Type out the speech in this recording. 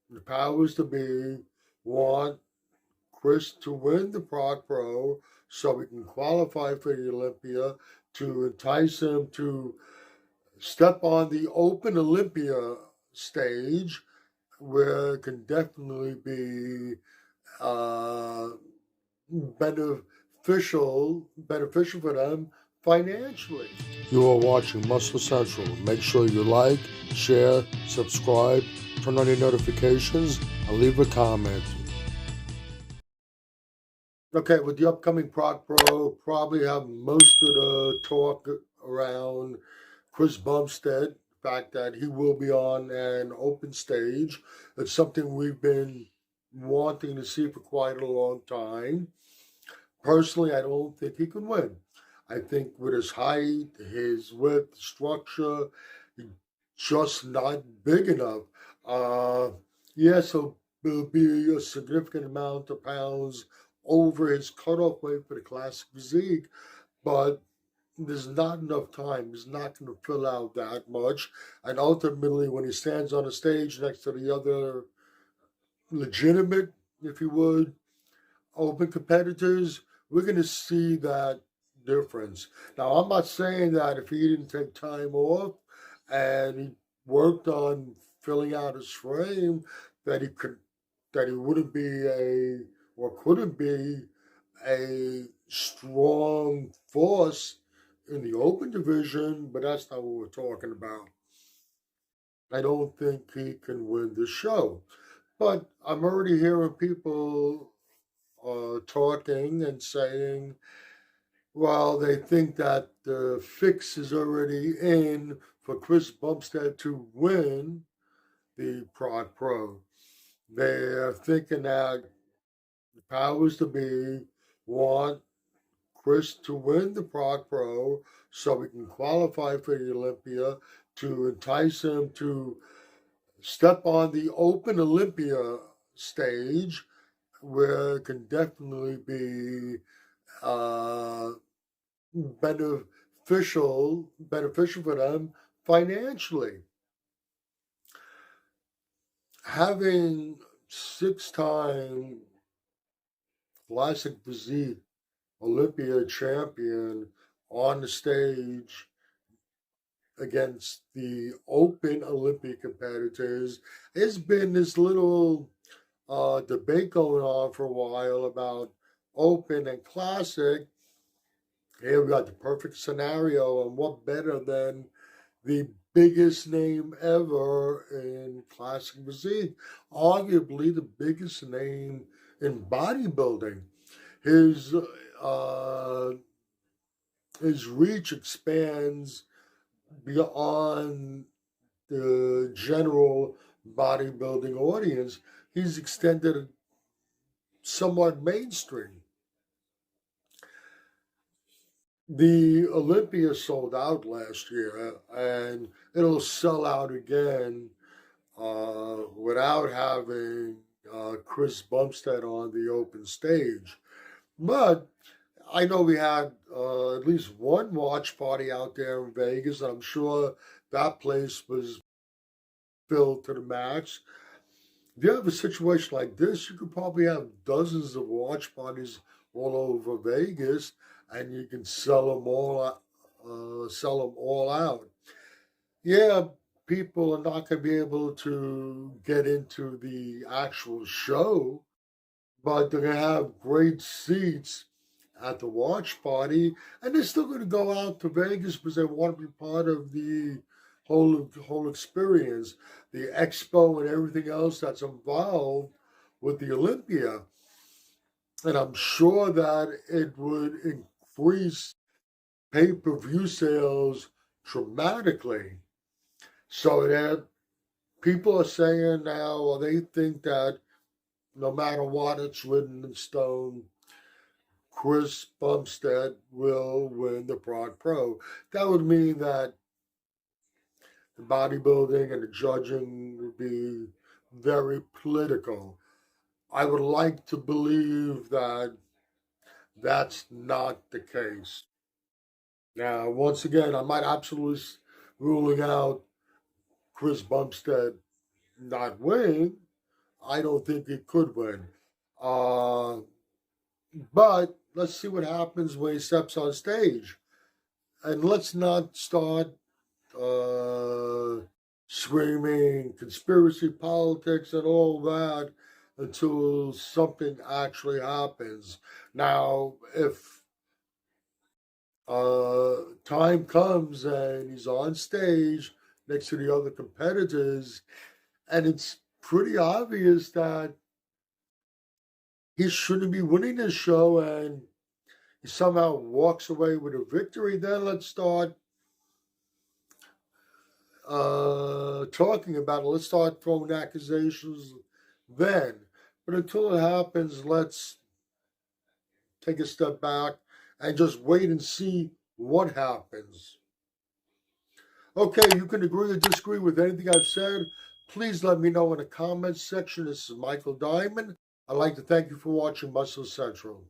the powers to be want Chris to win the Prague Pro so we can qualify for the Olympia, to entice him to step on the Open Olympia stage, where it can definitely be uh, beneficial for them financially. You are watching Muscle Central. Make sure you like, share, subscribe, turn on your notifications, and leave a comment. Okay, with the upcoming Prague Pro, probably have most of the talk around Chris Bumstead, the fact that he will be on an open stage. It's something we've been wanting to see for quite a long time. Personally, I don't think he can win. I think with his height, his width, structure, he's just not big enough. Uh, yes, he'll be a significant amount of pounds over his cutoff weight for the classic physique, but there's not enough time. He's not going to fill out that much. And ultimately, when he stands on a stage next to the other legitimate, if you would, open competitors, we're going to see that difference. Now, I'm not saying that if he didn't take time off and he worked on filling out his frame, that he wouldn't be or couldn't be a strong force in the open division, but that's not what we're talking about. I don't think he can win the show. But I'm already hearing people talking and saying, well, they think that the fix is already in for Chris Bumstead to win the Prague Pro. They're thinking that the powers to be want Chris to win the Prague Pro so we can qualify for the Olympia, to entice him to step on the Open Olympia stage, where it can definitely be uh, beneficial for them financially. Having 6-time Classic Physique Olympia champion on the stage against the Open Olympic competitors, there's been this little debate going on for a while about Open and Classic. Here we got the perfect scenario, and what better than the biggest name ever in Classic Physique, arguably the biggest name in bodybuilding. His uh, his reach expands beyond the general bodybuilding audience. He's extended somewhat mainstream. The Olympia sold out last year, and it'll sell out again without having Chris Bumstead on the open stage. But I know we had at least one watch party out there in Vegas. I'm sure that place was filled to the max. If you have a situation like this, you could probably have dozens of watch parties all over Vegas, and you can sell them all out. Yeah, people are not going to be able to get into the actual show, but they're going to have great seats at the watch party, and they're still going to go out to Vegas because they want to be part of the whole experience, the expo and everything else that's involved with the Olympia. And I'm sure that it would increase pay-per-view sales dramatically. So that people are saying now, well, they think that no matter what, it's written in stone, Chris Bumstead will win the Prague Pro. That would mean that the bodybuilding and the judging would be very political. I would like to believe that that's not the case. Now, once again, I'm not absolutely ruling out Chris Bumstead not winning, I don't think he could win. But let's see what happens when he steps on stage. And let's not start screaming conspiracy politics and all that until something actually happens. Now, if time comes and he's on stage next to the other competitors, and it's pretty obvious that he shouldn't be winning this show, and he somehow walks away with a victory, then let's start talking about it. Let's start throwing accusations then. But until it happens, let's take a step back and just wait and see what happens. Okay, you can agree or disagree with anything I've said. Please let me know in the comments section. This is Michael Diamond. I'd like to thank you for watching Muscle Central.